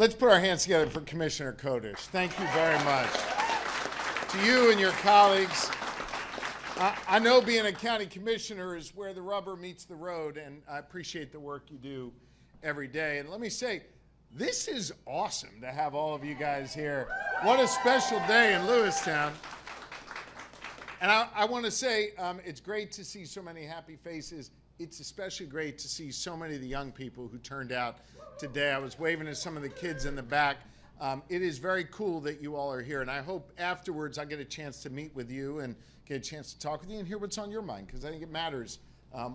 Let's put our hands together for Commissioner Kodish. Thank you very much. To you and your colleagues, I know being a county commissioner is where the rubber meets the road, and I appreciate the work you do every day. And let me say, this is awesome to have all of you guys here. What a special day in Lewistown. And I want to say it's great to see so many happy faces. It's especially great to see so many of the young people who turned out today. I was waving to some of the kids in the back. It is very cool that you all are here, and I hope afterwards I get a chance to meet with you and get a chance to talk with you and hear what's on your mind, because I think it matters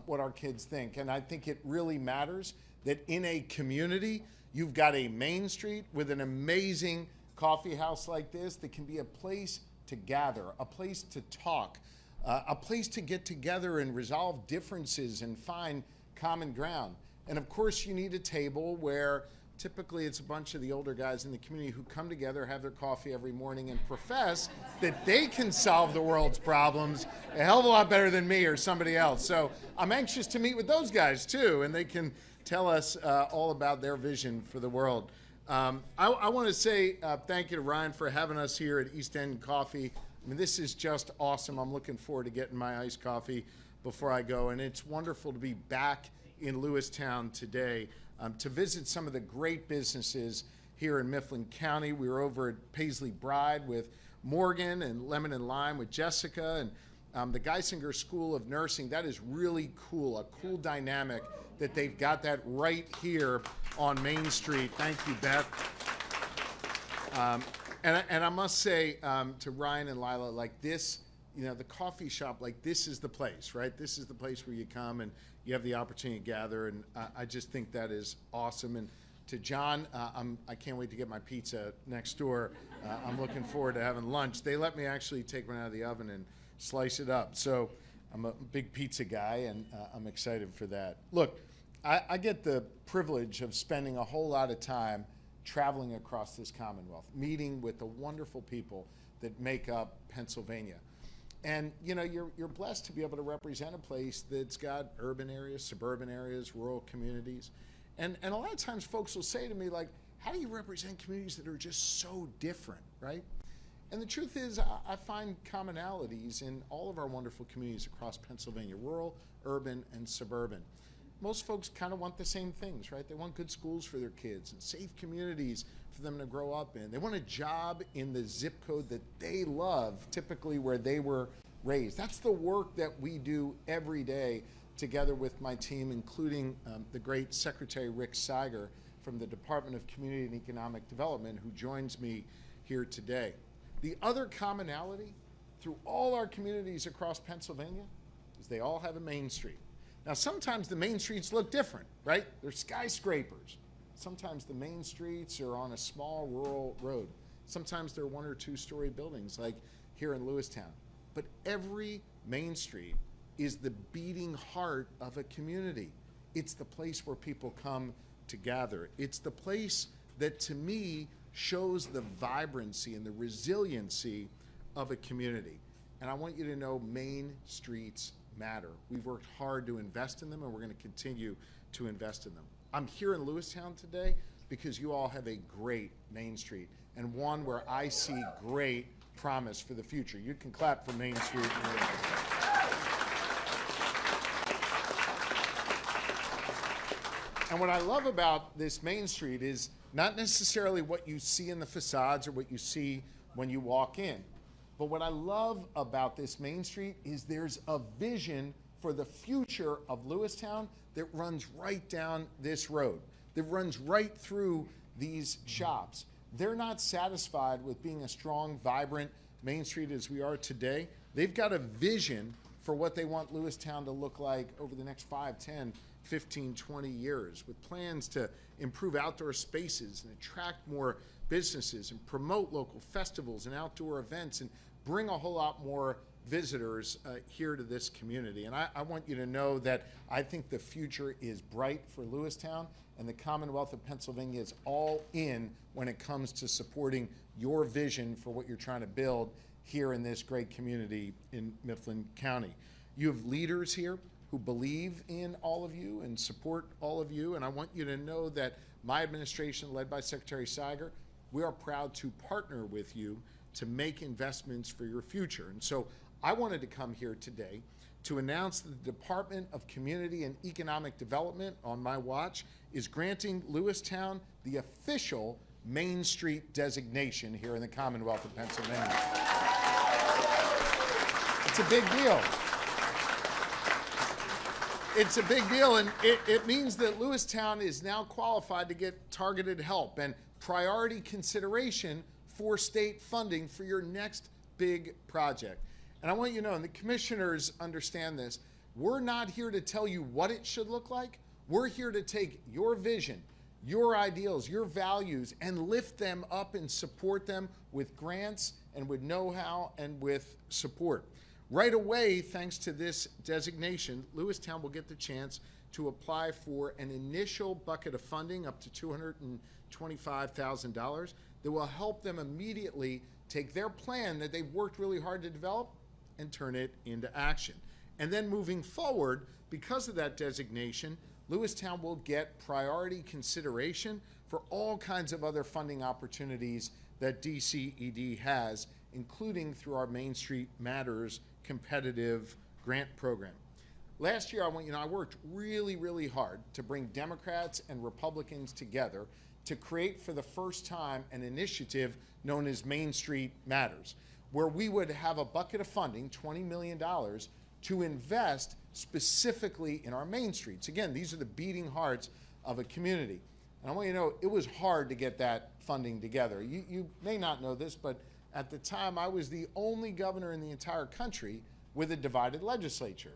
what our kids think. And I think it really matters that in a community, you've got a main street with an amazing coffee house like this that can be a place to gather, a place to talk, a place to get together and resolve differences and find common ground. And of course, you need a table where typically it's a bunch of the older guys in the community who come together, have their coffee every morning, and profess that they can solve the world's problems a hell of a lot better than me or somebody else. So I'm anxious to meet with those guys too, and they can tell us all about their vision for the world. I want to say thank you to Ryan for having us here at East End Coffee. I mean, this is just awesome. I'm looking forward to getting my iced coffee before I go, and it's wonderful to be back in Lewistown today to visit some of the great businesses here in Mifflin County. We were over at Paisley Bride with Morgan and Lemon and Lime with Jessica, and the Geisinger School of Nursing. That is really cool, a cool dynamic that they've got that right here on Main Street. Thank you, Beth. And I must say to Ryan and Lila, like this, you know, the coffee shop, like this is the place, right? This is the place where you come and you have the opportunity to gather, and I just think that is awesome. And to John, I can't wait to get my pizza next door. I'm looking forward to having lunch. They let me actually take one out of the oven and slice it up. So I'm a big pizza guy, and I'm excited for that. Look, I get the privilege of spending a whole lot of time traveling across this Commonwealth, meeting with the wonderful people that make up Pennsylvania. And you know, you're blessed to be able to represent a place that's got urban areas, suburban areas, rural communities. And a lot of times folks will say to me, like, how do you represent communities that are just so different, right? And the truth is, I find commonalities in all of our wonderful communities across Pennsylvania, rural, urban, and suburban. Most folks kind of want the same things, right? They want good schools for their kids and safe communities for them to grow up in. They want a job in the zip code that they love, typically where they were raised. That's the work that we do every day together with my team, including the great Secretary Rick Seiger from the Department of Community and Economic Development, who joins me here today. The other commonality through all our communities across Pennsylvania is they all have a main street. Now, sometimes the main streets look different, right? They're skyscrapers. Sometimes the main streets are on a small rural road. Sometimes they're 1 or 2 story buildings like here in Lewistown. But every main street is the beating heart of a community. It's the place where people come to gather. It's the place that, to me, shows the vibrancy and the resiliency of a community. And I want you to know main streets matter. We've worked hard to invest in them, and we're going to continue to invest in them. I'm here in Lewistown today because you all have a great Main Street, and one where I see great promise for the future. You can clap for Main Street. And what I love about this Main Street is not necessarily what you see in the facades or what you see when you walk in. But what I love about this Main Street is there's a vision for the future of Lewistown that runs right down this road, that runs right through these shops. They're not satisfied with being a strong, vibrant Main Street as we are today. They've got a vision for what they want Lewistown to look like over the next 5, 10, 15, 20 years, with plans to improve outdoor spaces and attract more businesses and promote local festivals and outdoor events and bring a whole lot more visitors here to this community. And I want you to know that I think the future is bright for Lewistown, and the Commonwealth of Pennsylvania is all in when it comes to supporting your vision for what you're trying to build here in this great community in Mifflin County. You have leaders here who believe in all of you and support all of you, and I want you to know that my administration, led by Secretary Siger, we are proud to partner with you to make investments for your future. And so I wanted to come here today to announce that the Department of Community and Economic Development, on my watch, is granting Lewistown the official Main Street designation here in the Commonwealth of Pennsylvania. It's a big deal. It's a big deal, and it means that Lewistown is now qualified to get targeted help and priority consideration for state funding for your next big project. And I want you to know, and the commissioners understand this, we're not here to tell you what it should look like. We're here to take your vision, your ideals, your values, and lift them up and support them with grants and with know-how and with support. Right away, thanks to this designation, Lewistown will get the chance to apply for an initial bucket of funding up to $225,000 that will help them immediately take their plan that they've worked really hard to develop and turn it into action. And then moving forward, because of that designation, Lewistown will get priority consideration for all kinds of other funding opportunities that DCED has, including through our Main Street Matters competitive grant program. Last year, I worked really, really hard to bring Democrats and Republicans together to create for the first time an initiative known as Main Street Matters, where we would have a bucket of funding, $20 million, to invest specifically in our main streets. Again, these are the beating hearts of a community. And I want you to know, it was hard to get that funding together. You may not know this, but at the time, I was the only governor in the entire country with a divided legislature,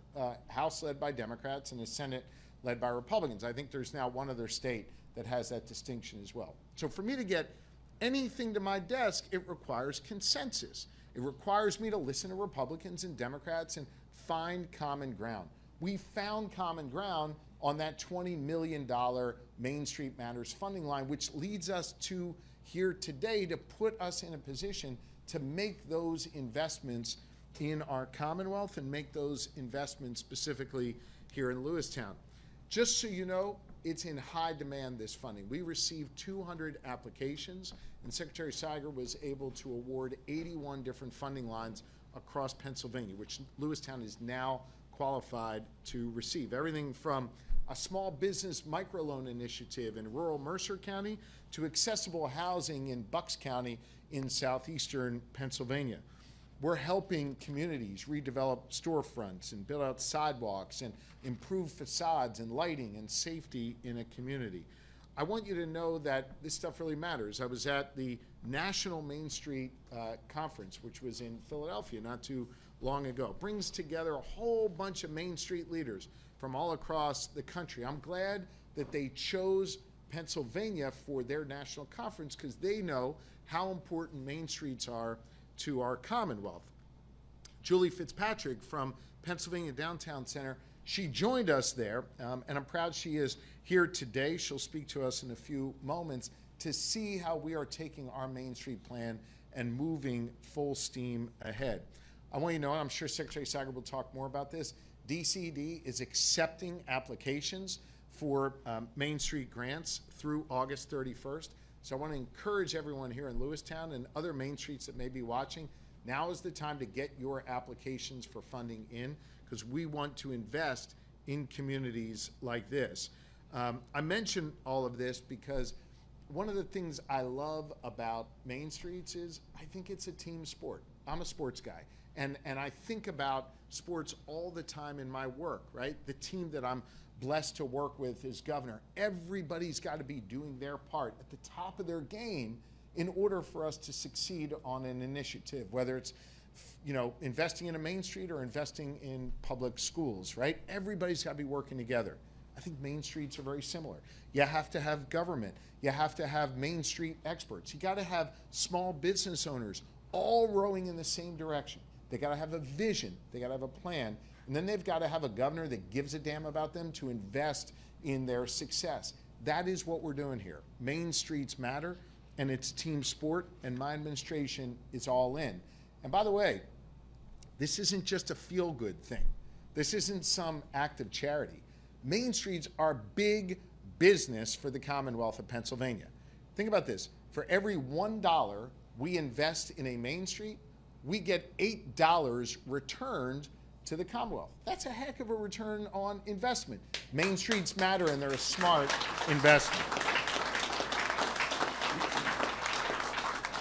House led by Democrats and a Senate led by Republicans. I think there's now one other state that has that distinction as well. So for me to get anything to my desk, it requires consensus. It requires me to listen to Republicans and Democrats and find common ground. We found common ground on that $20 million Main Street Matters funding line, which leads us to here today to put us in a position to make those investments in our Commonwealth and make those investments specifically here in Lewistown. Just so you know, it's in high demand, this funding. We received 200 applications, and Secretary Siger was able to award 81 different funding lines across Pennsylvania, which Lewistown is now qualified to receive. Everything from a small business microloan initiative in rural Mercer County to accessible housing in Bucks County in southeastern Pennsylvania. We're helping communities redevelop storefronts and build out sidewalks and improve facades and lighting and safety in a community. I want you to know that this stuff really matters. I was at the National Main Street Conference, which was in Philadelphia not too long ago. It brings together a whole bunch of Main Street leaders from all across the country. I'm glad that they chose Pennsylvania for their national conference because they know how important Main Streets are to our Commonwealth. Julie Fitzpatrick from Pennsylvania Downtown Center, she joined us there, and I'm proud she is here today. She'll speak to us in a few moments to see how we are taking our Main Street plan and moving full steam ahead. I want you to know, and I'm sure Secretary Siger will talk more about this, DCD is accepting applications for Main Street grants through August 31st. So I want to encourage everyone here in Lewistown and other Main Streets that may be watching, now is the time to get your applications for funding in, because we want to invest in communities like this. I mention all of this because one of the things I love about Main Streets is I think it's a team sport. I'm a sports guy, and I think about sports all the time in my work, right? The team that I'm blessed to work with as governor, everybody's got to be doing their part at the top of their game in order for us to succeed on an initiative, whether it's investing in a Main Street or investing in public schools, right? Everybody's got to be working together. I think Main Streets are very similar. You have to have government. You have to have Main Street experts. You got to have small business owners all rowing in the same direction. They got to have a vision. They got to have a plan. And then they've got to have a governor that gives a damn about them to invest in their success. That is what we're doing here. Main Streets matter, and it's team sport, and my administration is all in. And by the way, this isn't just a feel-good thing. This isn't some act of charity. Main Streets are big business for the Commonwealth of Pennsylvania. Think about this. For every $1 we invest in a Main Street, we get $8 returned to the Commonwealth. That's a heck of a return on investment. Main Streets matter, and they're a smart investment.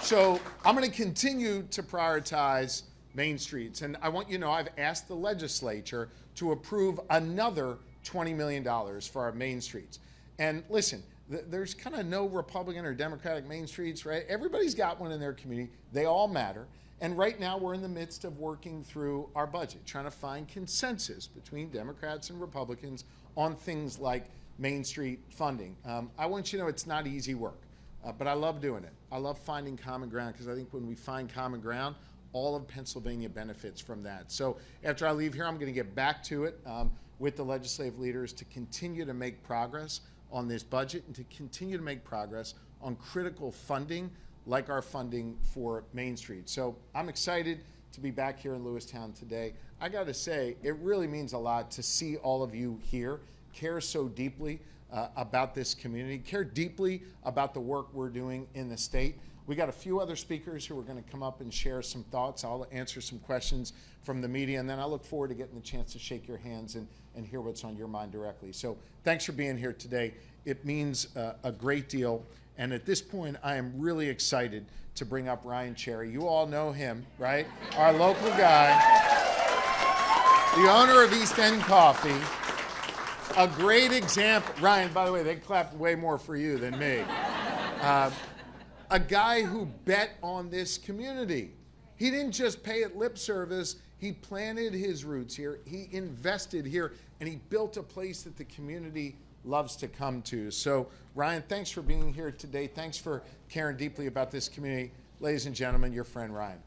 So I'm going to continue to prioritize Main Streets. And I want you to know I've asked the legislature to approve another $20 million for our Main Streets. And listen, there's kind of no Republican or Democratic Main Streets, right? Everybody's got one in their community. They all matter. And right now we're in the midst of working through our budget, trying to find consensus between Democrats and Republicans on things like Main Street funding. I want you to know it's not easy work, but I love doing it. I love finding common ground, because I think when we find common ground, all of Pennsylvania benefits from that. So after I leave here, I'm going to get back to it with the legislative leaders to continue to make progress on this budget and to continue to make progress on critical funding like our funding for Main Street. So I'm excited to be back here in Lewistown today. I got to say, it really means a lot to see all of you here care so deeply about this community, care deeply about the work we're doing in the state. We got a few other speakers who are going to come up and share some thoughts. I'll answer some questions from the media, and then I look forward to getting the chance to shake your hands and hear what's on your mind directly. So thanks for being here today. It means a great deal. And at this point, I am really excited to bring up Ryan Cherry. You all know him, right? Our local guy, the owner of East End Coffee. A great example. Ryan, by the way, they clapped way more for you than me. A guy who bet on this community. He didn't just pay it lip service. He planted his roots here. He invested here, and he built a place that the community loves to come to. So, Ryan, thanks for being here today. Thanks for caring deeply about this community. Ladies and gentlemen, your friend Ryan.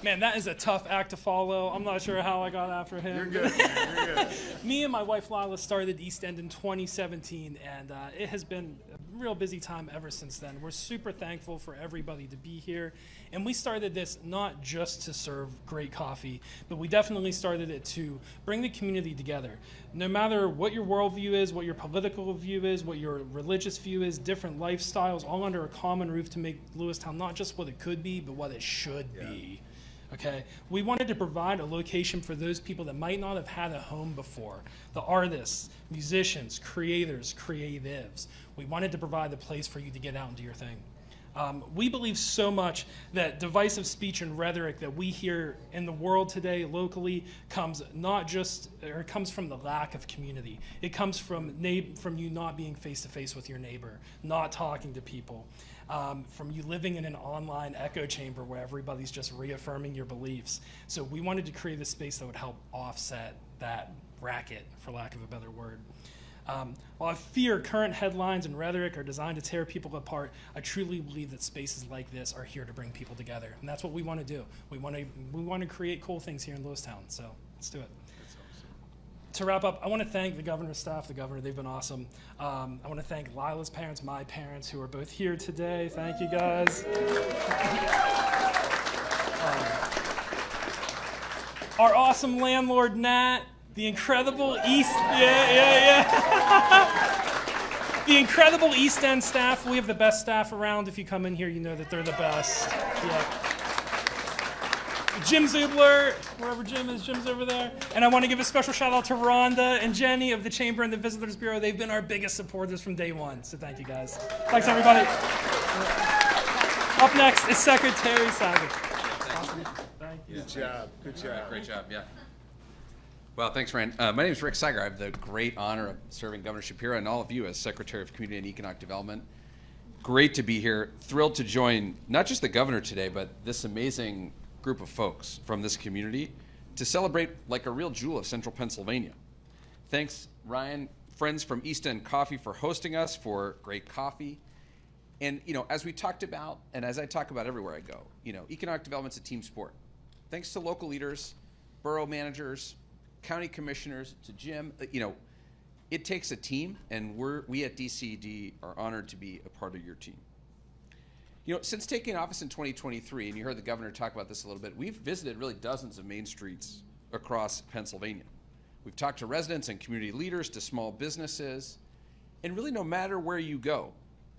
Man, that is a tough act to follow. I'm not sure how I got after him. You're good. You're good. Me and my wife Lila started East End in 2017, and it has been a real busy time ever since then. We're super thankful for everybody to be here. And we started this not just to serve great coffee, but we definitely started it to bring the community together. No matter what your worldview is, what your political view is, what your religious view is, different lifestyles, all under a common roof to make Lewistown not just what it could be, but what it should be. Okay, we wanted to provide a location for those people that might not have had a home before. The artists, musicians, creators, creatives. We wanted to provide a place for you to get out and do your thing. We believe so much that divisive speech and rhetoric that we hear in the world today locally comes comes from the lack of community. It comes from you not being face to face with your neighbor, not talking to people. From you living in an online echo chamber where everybody's just reaffirming your beliefs. So we wanted to create a space that would help offset that racket, for lack of a better word. While I fear current headlines and rhetoric are designed to tear people apart, I truly believe that spaces like this are here to bring people together. And that's what we want to do. We want to create cool things here in Lewistown. So let's do it. To wrap up, I want to thank the governor's staff, they've been awesome. I want to thank Lila's parents, my parents, who are both here today. Thank you, guys. Our awesome landlord, Nat, the incredible the incredible East End staff. We have the best staff around. If you come in here, you know that they're the best. Yeah. Jim Zubler, wherever Jim is, Jim's over there. And I want to give a special shout out to Rhonda and Jenny of the Chamber and the Visitors Bureau. They've been our biggest supporters from day one. So thank you, guys. Thanks, everybody. Up next is Secretary Savage. Awesome. Thank you. Good job. Good job. Great job, yeah. Well, thanks, Ryan. My name is Rick Seiger. I have the great honor of serving Governor Shapiro and all of you as Secretary of Community and Economic Development. Great to be here. Thrilled to join not just the governor today, but this amazing group of folks from this community to celebrate like a real jewel of central Pennsylvania. Thanks, Ryan, friends from East End Coffee, for hosting us, for great coffee. And, as we talked about, and as I talk about everywhere I go, economic development's a team sport. Thanks to local leaders, borough managers, county commissioners, to Jim, it takes a team, and we at DCD are honored to be a part of your team. Since taking office in 2023, and you heard the governor talk about this a little bit, we've visited really dozens of Main Streets across Pennsylvania. We've talked to residents and community leaders, to small businesses, and really no matter where you go,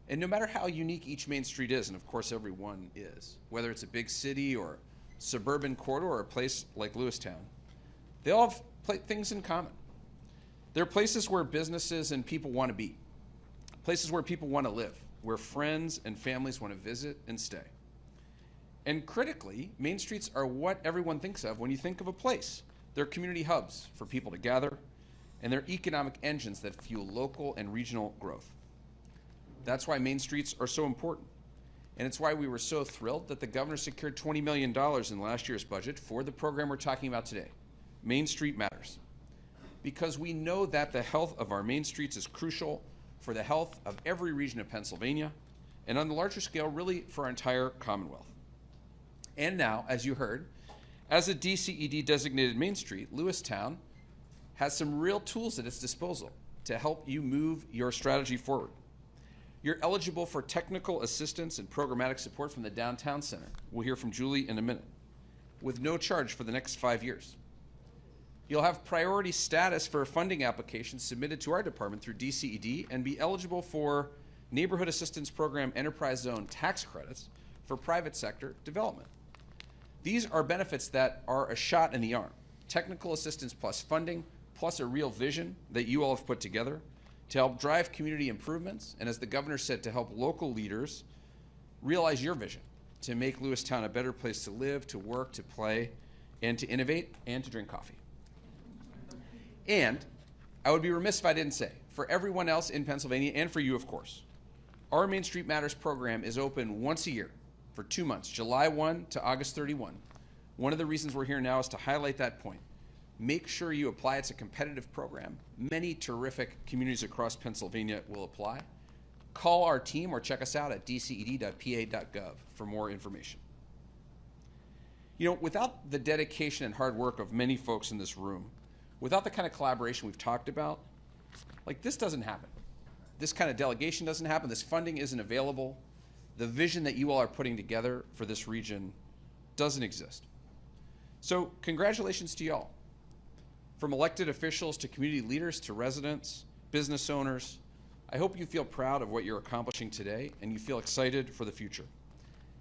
and no matter how unique each main street is, and of course every one is, whether it's a big city or suburban corridor or a place like Lewistown, they all have things in common. They're places where businesses and people want to be, places where people want to live, where friends and families want to visit and stay. And critically, main streets are what everyone thinks of when you think of a place. They're community hubs for people to gather, and they're economic engines that fuel local and regional growth. That's why main streets are so important. And it's why we were so thrilled that the governor secured $20 million in last year's budget for the program we're talking about today, Main Street Matters. Because we know that the health of our main streets is crucial for the health of every region of Pennsylvania, and on the larger scale, really for our entire Commonwealth. And now, as you heard, as a DCED designated main street, Lewistown has some real tools at its disposal to help you move your strategy forward. You're eligible for technical assistance and programmatic support from the Downtown Center. We'll hear from Julie in a minute, with no charge for the next 5 years. You'll have priority status for funding applications submitted to our department through DCED and be eligible for Neighborhood Assistance Program Enterprise Zone tax credits for private sector development. These are benefits that are a shot in the arm. Technical assistance plus funding, plus a real vision that you all have put together to help drive community improvements, and as the governor said, to help local leaders realize your vision to make Lewistown a better place to live, to work, to play, and to innovate, and to drink coffee. And I would be remiss if I didn't say, for everyone else in Pennsylvania, and for you, of course, our Main Street Matters program is open once a year for 2 months, July 1 to August 31. One of the reasons we're here now is to highlight that point. Make sure you apply. It's a competitive program. Many terrific communities across Pennsylvania will apply. Call our team or check us out at dced.pa.gov for more information. You know, without the dedication and hard work of many folks in this room, without the kind of collaboration we've talked about, like this doesn't happen. This kind of delegation doesn't happen. This funding isn't available. The vision that you all are putting together for this region doesn't exist. So congratulations to y'all. From elected officials to community leaders to residents, business owners, I hope you feel proud of what you're accomplishing today and you feel excited for the future.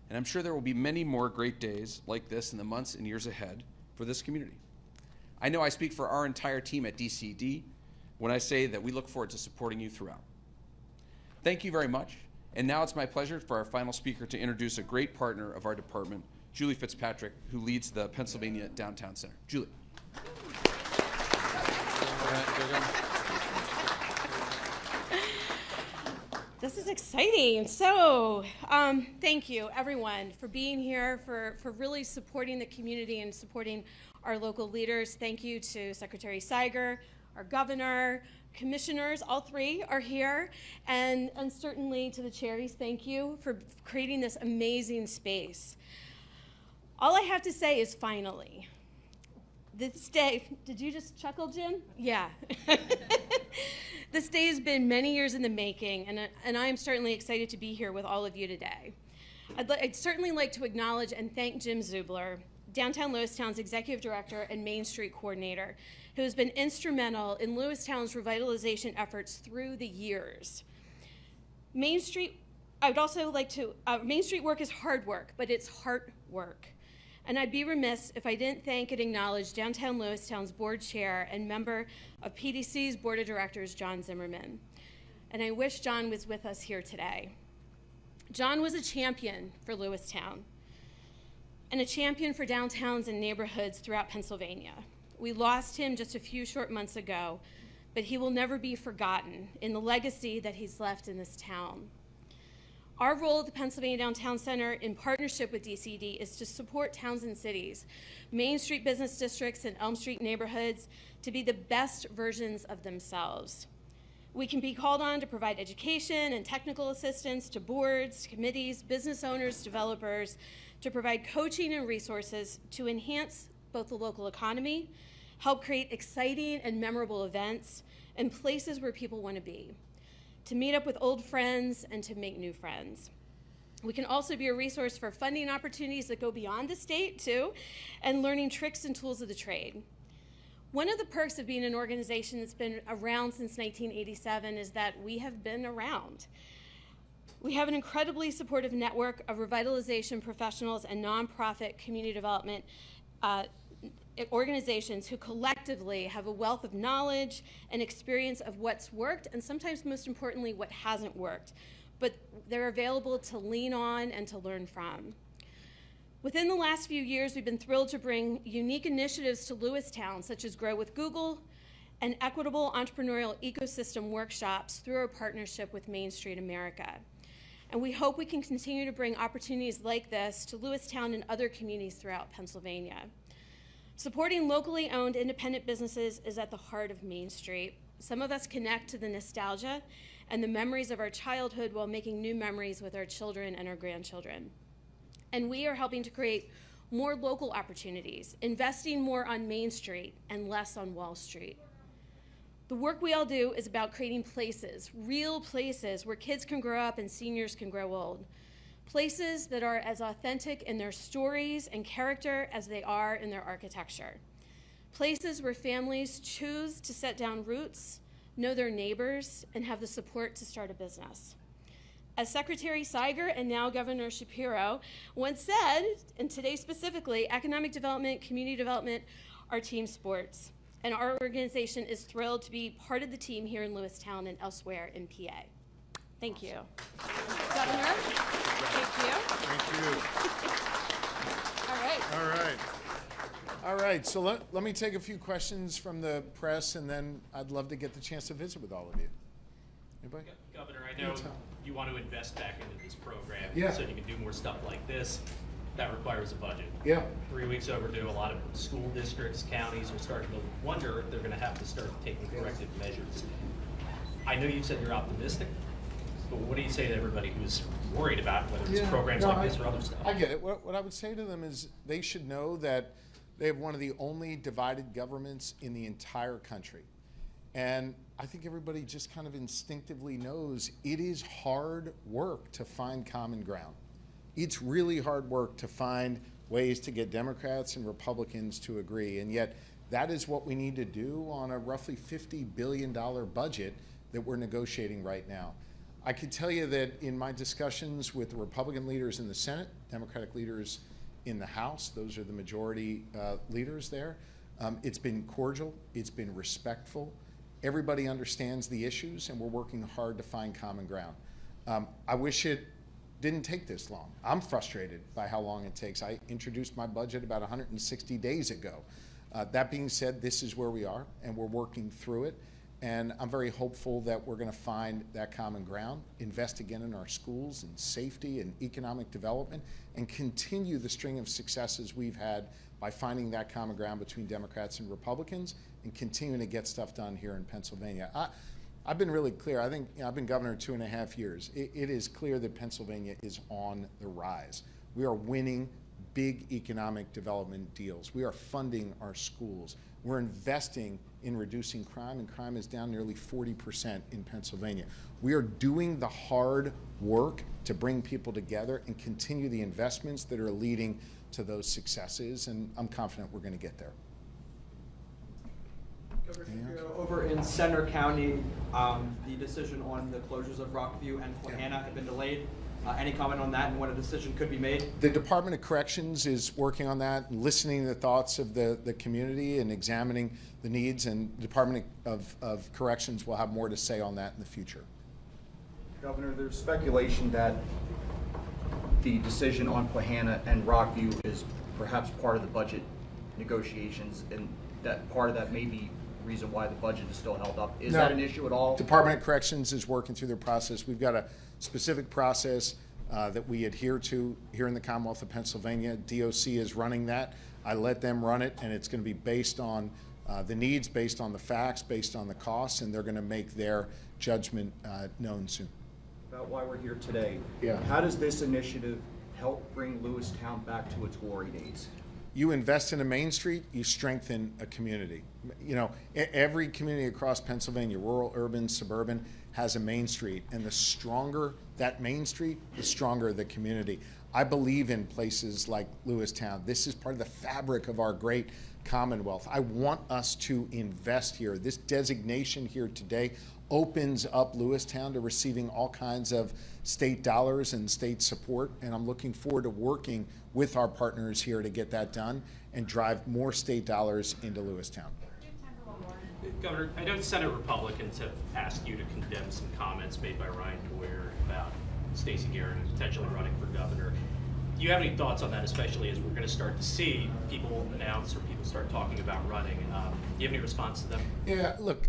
And I'm sure there will be many more great days like this in the months and years ahead for this community. I know I speak for our entire team at DCD when I say that we look forward to supporting you throughout. Thank you very much. And now it's my pleasure for our final speaker to introduce a great partner of our department, Julie Fitzpatrick, who leads the Pennsylvania Downtown Center. Julie. This is exciting. So thank you, everyone, for being here, for really supporting the community and supporting our local leaders. Thank you to Secretary Seiger, our governor, commissioners, all three are here, and certainly to the Cherries, thank you for creating this amazing space. All I have to say is finally. This day, did you just chuckle, Jim? Yeah. This day has been many years in the making, and I am certainly excited to be here with all of you today. I'd certainly like to acknowledge and thank Jim Zubler, Downtown Lewistown's Executive Director and Main Street Coordinator, who has been instrumental in Lewistown's revitalization efforts through the years. Main Street, I would also like to, Main Street work is hard work, but it's heart work. And I'd be remiss if I didn't thank and acknowledge Downtown Lewistown's board chair and member of PDC's board of directors, John Zimmerman. And I wish John was with us here today. John was a champion for Lewistown and a champion for downtowns and neighborhoods throughout Pennsylvania. We lost him just a few short months ago, but he will never be forgotten in the legacy that he's left in this town. Our role at the Pennsylvania Downtown Center in partnership with DCD is to support towns and cities, Main Street business districts and Elm Street neighborhoods to be the best versions of themselves. We can be called on to provide education and technical assistance to boards, committees, business owners, developers, to provide coaching and resources to enhance both the local economy, help create exciting and memorable events, and places where people want to be, to meet up with old friends and to make new friends. We can also be a resource for funding opportunities that go beyond the state too, and learning tricks and tools of the trade. One of the perks of being an organization that's been around since 1987 is that we have been around. We have an incredibly supportive network of revitalization professionals and nonprofit community development organizations who collectively have a wealth of knowledge and experience of what's worked and sometimes most importantly what hasn't worked, but they're available to lean on and to learn from. Within the last few years, we've been thrilled to bring unique initiatives to Lewistown, such as Grow with Google and equitable entrepreneurial ecosystem workshops through our partnership with Main Street America. And we hope we can continue to bring opportunities like this to Lewistown and other communities throughout Pennsylvania. Supporting locally owned independent businesses is at the heart of Main Street. Some of us connect to the nostalgia and the memories of our childhood while making new memories with our children and our grandchildren. And we are helping to create more local opportunities, investing more on Main Street and less on Wall Street. The work we all do is about creating places, real places where kids can grow up and seniors can grow old. Places that are as authentic in their stories and character as they are in their architecture. Places where families choose to set down roots, know their neighbors, and have the support to start a business. As Secretary Siger and now Governor Shapiro once said, and today specifically, economic development, community development are team sports. And our organization is thrilled to be part of the team here in Lewistown and elsewhere in PA. Thank you. Governor, thank you. Thank you. All right. All right. All right, so let me take a few questions from the press, and then I'd love to get the chance to visit with all of you. Anybody? Governor, I know you want to invest back into this program Yeah. so you can do more stuff like this. That requires a budget. Yeah. 3 weeks overdue. A lot of school districts, counties are starting to wonder if they're going to have to start taking corrective measures. I know you said you're optimistic, but what do you say to everybody who's worried about whether it's programs like this or other stuff? I get it. What I would say to them is they should know that they have one of the only divided governments in the entire country. And I think everybody just kind of instinctively knows it is hard work to find common ground. It's really hard work to find ways to get Democrats and Republicans to agree. And yet that is what we need to do on a roughly $50 billion budget that we're negotiating right now. I can tell you that in my discussions with the Republican leaders in the Senate, Democratic leaders in the House, those are the majority leaders there, it's been cordial, it's been respectful. Everybody understands the issues, and we're working hard to find common ground. I wish it didn't take this long. I'm frustrated by how long it takes. I introduced my budget about 160 days ago. That being said, this is where we are, and we're working through it. And I'm very hopeful that we're going to find that common ground, invest again in our schools and safety and economic development, and continue the string of successes we've had by finding that common ground between Democrats and Republicans and continuing to get stuff done here in Pennsylvania. I've been really clear. I think I've been governor 2.5 years. It is clear that Pennsylvania is on the rise. We are winning big economic development deals. We are funding our schools. We're investing in reducing crime, and crime is down nearly 40% in Pennsylvania. We are doing the hard work to bring people together and continue the investments that are leading to those successes, and I'm confident we're going to get there. Governor Shapiro, over in Center County, the decision on the closures of Rockview and Pohanna have been delayed. Any comment on that and when a decision could be made? The Department of Corrections is working on that, listening to the thoughts of the community and examining the needs, and the Department of Corrections will have more to say on that in the future. Governor, there's speculation that the decision on Pohanna and Rockview is perhaps part of the budget negotiations, and that part of that may be the reason why the budget is still held up. Is that an issue at all? Department of Corrections is working through their process. We've got a specific process that we adhere to here in the Commonwealth of Pennsylvania. DOC is running that. I let them run it, and it's going to be based on the needs, based on the facts, based on the costs, and they're going to make their judgment known soon. About why we're here today. Yeah. How does this initiative help bring Lewistown back to its glory days? You invest in a Main Street, you strengthen a community. You know, every community across Pennsylvania, rural, urban, suburban, has a Main Street, and the stronger that Main Street, the stronger the community. I believe in places like Lewistown. This is part of the fabric of our great Commonwealth. I want us to invest here. This designation here today opens up Lewistown to receiving all kinds of state dollars and state support, and I'm looking forward to working with our partners here to get that done and drive more state dollars into Lewistown. Governor, I know Senate Republicans have asked you to condemn some comments made by Ryan Boyer about Stacey Guerin potentially running for governor. Do you have any thoughts on that, especially as we're going to start to see people announce or people start talking about running? Do you have any response to them? Yeah, look,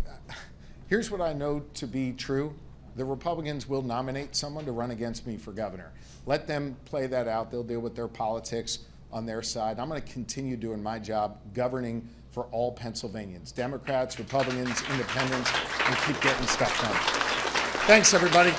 here's what I know to be true. The Republicans will nominate someone to run against me for governor. Let them play that out. They'll deal with their politics on their side. I'm going to continue doing my job governing for all Pennsylvanians, Democrats, Republicans, Independents, and keep getting stuff done. Thanks, everybody.